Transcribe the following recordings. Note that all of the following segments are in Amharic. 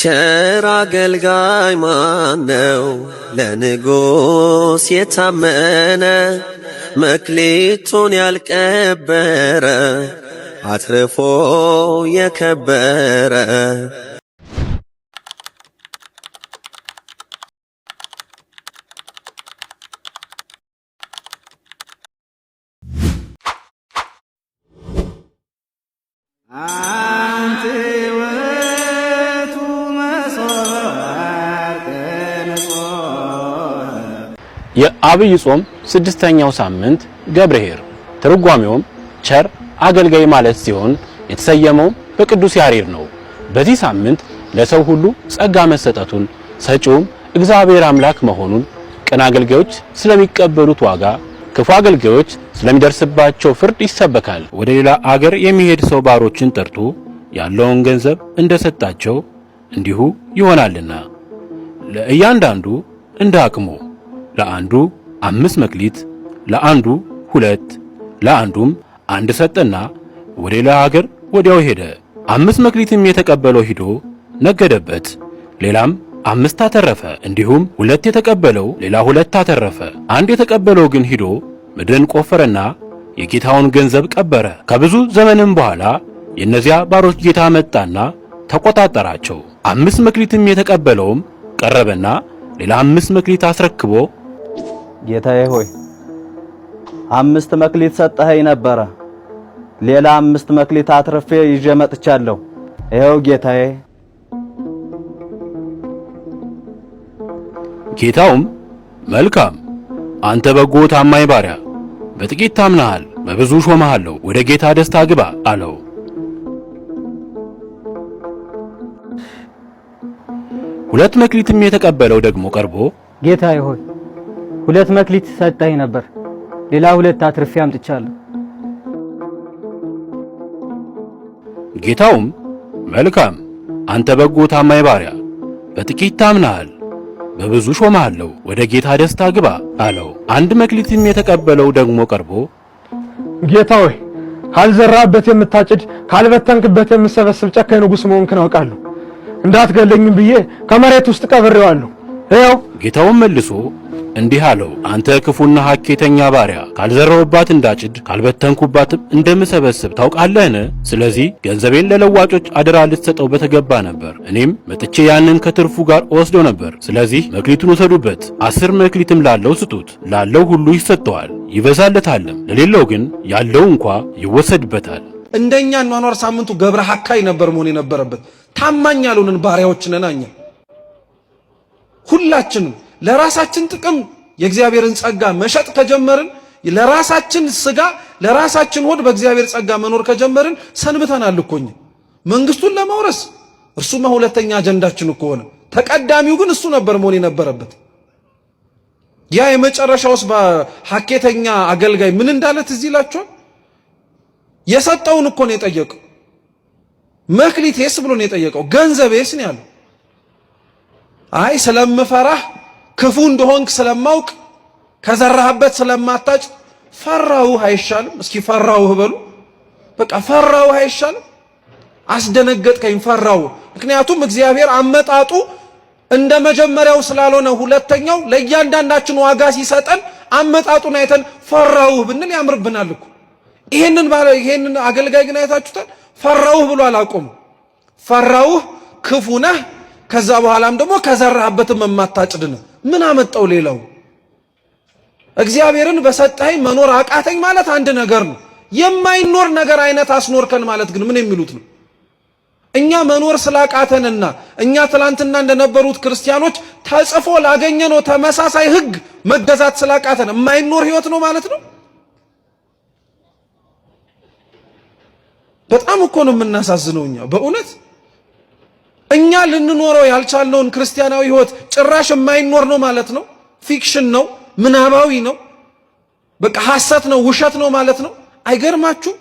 ቸር አገልጋይ ማነው ለንጉሥ የታመነ መክሊቱን ያልቀበረ አትርፎ የከበረ የአብይ ጾም ስድስተኛው ሳምንት ገብርኄር ትርጓሜውም ቸር አገልጋይ ማለት ሲሆን የተሰየመው በቅዱስ ያሬድ ነው። በዚህ ሳምንት ለሰው ሁሉ ጸጋ መሰጠቱን ሰጪውም እግዚአብሔር አምላክ መሆኑን ቅን አገልጋዮች ስለሚቀበሉት ዋጋ፣ ክፉ አገልጋዮች ስለሚደርስባቸው ፍርድ ይሰበካል። ወደ ሌላ አገር የሚሄድ ሰው ባሮችን ጠርቶ ያለውን ገንዘብ እንደሰጣቸው እንዲሁ ይሆናልና ለእያንዳንዱ እንደ አቅሙ ለአንዱ 5 መክሊት ለአንዱ 2 ለአንዱም 1 ሰጠና ወደ ሌላ ሀገር ወዲያው ሄደ። 5 መክሊትም የተቀበለው ሂዶ ነገደበት፣ ሌላም 5 አተረፈ። እንዲሁም 2 የተቀበለው ሌላ 2 አተረፈ። 1 የተቀበለው ግን ሂዶ ምድርን ቆፈረና የጌታውን ገንዘብ ቀበረ። ከብዙ ዘመንም በኋላ የእነዚያ ባሮች ጌታ መጣና ተቆጣጠራቸው። 5 መክሊትም የተቀበለውም ቀረበና ሌላ 5 መክሊት አስረክቦ ጌታዬ ሆይ 5 መክሊት ሰጠኸኝ ነበረ፣ ሌላ 5 መክሊት አትርፌ ይዤ መጥቻለሁ። ይኸው ጌታዬ። ጌታውም መልካም አንተ በጎ ታማኝ ባሪያ፣ በጥቂት ታምነሃል፣ በብዙ ሾመሃለሁ፣ ወደ ጌታ ደስታ ግባ አለው። ሁለት መክሊትም የተቀበለው ደግሞ ቀርቦ ጌታዬ ሆይ 2 መክሊት ሰጠኸኝ ነበር፣ ሌላ 2 አትርፌ አምጥቻለሁ። ጌታውም መልካም አንተ በጎ ታማኝ ባሪያ፣ በጥቂት ታምነሃል፣ በብዙ ሾመሃለሁ፣ ወደ ጌታ ደስታ ግባ አለው። 1 መክሊትም የተቀበለው ደግሞ ቀርቦ ጌታ ሆይ ካልዘራህበት የምታጭድ ካልበተንክበት የምሰበስብ ጨካኝ ንጉሥ መሆንክን አውቃለሁ። እንዳትገለኝም ብዬ ከመሬት ውስጥ ቀብሬዋለሁ። ይኸው። ጌታውም መልሶ እንዲህ አለው፣ አንተ ክፉና ሐኬተኛ ባሪያ፣ ካልዘራሁባት እንዳጭድ ካልበተንኩባትም እንደምሰበስብ ታውቃለህን? ስለዚህ ገንዘቤን ለለዋጮች አደራ ልትሰጠው በተገባ ነበር። እኔም መጥቼ ያንን ከትርፉ ጋር ወስደው ነበር። ስለዚህ መክሊቱን ወሰዱበት፣ 10 መክሊትም ላለው ስጡት። ላለው ሁሉ ይሰጠዋል ይበዛለታልም፣ ለሌለው ግን ያለው እንኳ ይወሰድበታል። እንደኛ ኗኗር ሳምንቱ ገብረ ሐካይ ነበር መሆን የነበረበት። ታማኝ ያሉንን ባሪያዎች ነን እኛ ሁላችንም። ለራሳችን ጥቅም የእግዚአብሔርን ጸጋ መሸጥ ከጀመርን፣ ለራሳችን ስጋ ለራሳችን ሆድ በእግዚአብሔር ጸጋ መኖር ከጀመርን ሰንብተናል እኮ እኛ መንግስቱን ለመውረስ። እርሱማ ሁለተኛ አጀንዳችን እኮ ሆነ። ተቀዳሚው ግን እሱ ነበር መሆን የነበረበት። ያ የመጨረሻውስ በሐኬተኛ አገልጋይ ምን እንዳለ ትዝ ይላችኋል? የሰጠውን እኮ ነው የጠየቀው። መክሊቴስ ብሎ ነው የጠየቀው። ገንዘቤስ ነው ያለው። አይ ስለምፈራህ ክፉ እንደሆንክ ስለማውቅ ከዘራህበት ስለማታጭ ፈራውህ አይሻልም? እስኪ ፈራውህ በሉ። በቃ ፈራውህ አይሻልም? አስደነገጥከኝ፣ ፈራውህ። ምክንያቱም እግዚአብሔር አመጣጡ እንደ መጀመሪያው ስላልሆነ ሁለተኛው ለእያንዳንዳችን ዋጋ ሲሰጠን አመጣጡን አይተን ፈራውህ ብንል ያምርብናል እኮ። ይሄንን አገልጋይ ግን አይታችሁታል? ፈራውህ ብሎ አላቆም። ፈራውህ ክፉ ነህ፣ ከዛ በኋላም ደግሞ ከዘራህበትም የማታጭድ ነህ። ምን አመጣው ሌላው? እግዚአብሔርን በሰጠኸኝ መኖር አቃተኝ ማለት አንድ ነገር ነው። የማይኖር ነገር አይነት አስኖርከን ማለት ግን ምን የሚሉት ነው? እኛ መኖር ስላቃተንና እኛ ትላንትና እንደነበሩት ክርስቲያኖች ተጽፎ ላገኘነው ተመሳሳይ ሕግ መገዛት ስላቃተን የማይኖር ህይወት ነው ማለት ነው። በጣም እኮ ነው የምናሳዝነው እኛ በእውነት። እኛ ልንኖረው ያልቻልነውን ክርስቲያናዊ ህይወት ጭራሽ የማይኖር ነው ማለት ነው። ፊክሽን ነው፣ ምናባዊ ነው፣ በቃ ሐሰት ነው፣ ውሸት ነው ማለት ነው። አይገርማችሁ?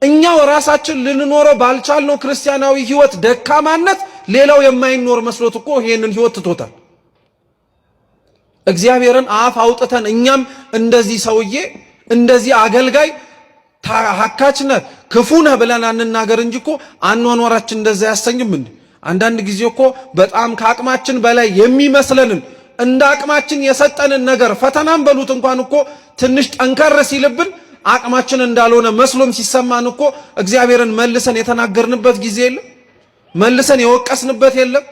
እኛው ራሳችን ልንኖረው ባልቻልነው ክርስቲያናዊ ህይወት ደካማነት ሌላው የማይኖር መስሎት እኮ ይሄንን ህይወት ትቶታል። እግዚአብሔርን አፍ አውጥተን እኛም እንደዚህ ሰውዬ እንደዚህ አገልጋይ ሐካችነ ክፉ ነህ ብለን አንናገር እንጂ እኮ አኗኗራችን እንደዛ ያሰኝም እንዴ? አንዳንድ ጊዜ እኮ በጣም ከአቅማችን በላይ የሚመስለንን እንደ አቅማችን የሰጠንን ነገር ፈተናም በሉት እንኳን እኮ ትንሽ ጠንከር ሲልብን አቅማችን እንዳልሆነ መስሎም ሲሰማን እኮ እግዚአብሔርን መልሰን የተናገርንበት ጊዜ የለም? መልሰን የወቀስንበት የለም?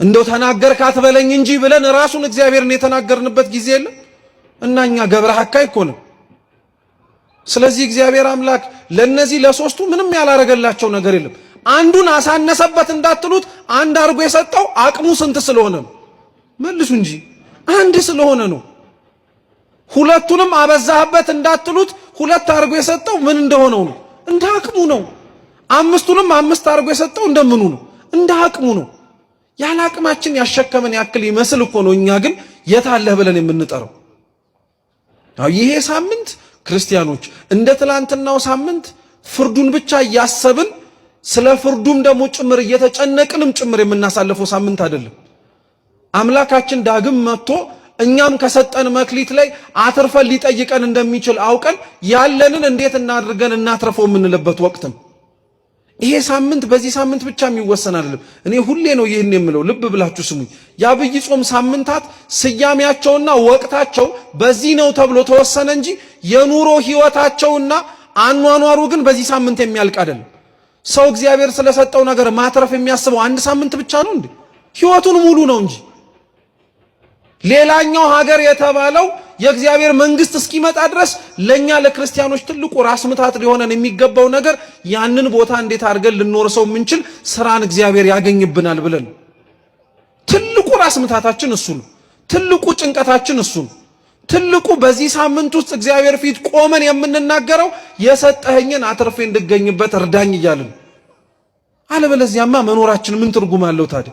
እንደው ተናገርክ አትበለኝ እንጂ ብለን ራሱን እግዚአብሔርን የተናገርንበት ጊዜ የለም? እናኛ ገብረ ሐካይ እኮ ነው። ስለዚህ እግዚአብሔር አምላክ ለነዚህ ለሶስቱ ምንም ያላረገላቸው ነገር የለም። አንዱን አሳነሰበት እንዳትሉት አንድ አርጎ የሰጠው አቅሙ ስንት ስለሆነ ነው? መልሱ እንጂ አንድ ስለሆነ ነው። ሁለቱንም አበዛህበት እንዳትሉት ሁለት አርጎ የሰጠው ምን እንደሆነው ነው? እንደ አቅሙ ነው። አምስቱንም አምስት አርጎ የሰጠው እንደምኑ ነው? እንደ አቅሙ ነው። ያለ አቅማችን ያሸከመን ያክል ይመስል እኮ ነው እኛ ግን የታለህ ብለን የምንጠራው። ይሄ ሳምንት ክርስቲያኖች እንደ ትላንትናው ሳምንት ፍርዱን ብቻ እያሰብን ስለ ፍርዱም ደግሞ ጭምር እየተጨነቅንም ጭምር የምናሳልፈው ሳምንት አይደለም። አምላካችን ዳግም መጥቶ እኛም ከሰጠን መክሊት ላይ አትርፈን ሊጠይቀን እንደሚችል አውቀን ያለንን እንዴት እናድርገን እናትርፈው የምንልበት ወቅት ነው። ይሄ ሳምንት በዚህ ሳምንት ብቻ የሚወሰን አይደለም። እኔ ሁሌ ነው ይህን የምለው፣ ልብ ብላችሁ ስሙኝ። የአብይ ጾም ሳምንታት ስያሜያቸውና ወቅታቸው በዚህ ነው ተብሎ ተወሰነ እንጂ የኑሮ ህይወታቸውና አኗኗሩ ግን በዚህ ሳምንት የሚያልቅ አይደለም። ሰው እግዚአብሔር ስለሰጠው ነገር ማትረፍ የሚያስበው አንድ ሳምንት ብቻ ነው እንዴ? ህይወቱን ሙሉ ነው እንጂ። ሌላኛው ሀገር የተባለው የእግዚአብሔር መንግስት እስኪመጣ ድረስ ለኛ ለክርስቲያኖች ትልቁ ራስ ምታት ሊሆነን የሚገባው ነገር ያንን ቦታ እንዴት አድርገን ልንወርሰው የምንችል ስራን እግዚአብሔር ያገኝብናል ብለን ትልቁ ራስ ምታታችን እሱ ነው። ትልቁ ጭንቀታችን እሱ ነው። ትልቁ በዚህ ሳምንት ውስጥ እግዚአብሔር ፊት ቆመን የምንናገረው የሰጠኸኝን አትርፌ እንድገኝበት እርዳኝ እያልን። አለበለዚያማ መኖራችን ምን ትርጉም አለው ታዲያ?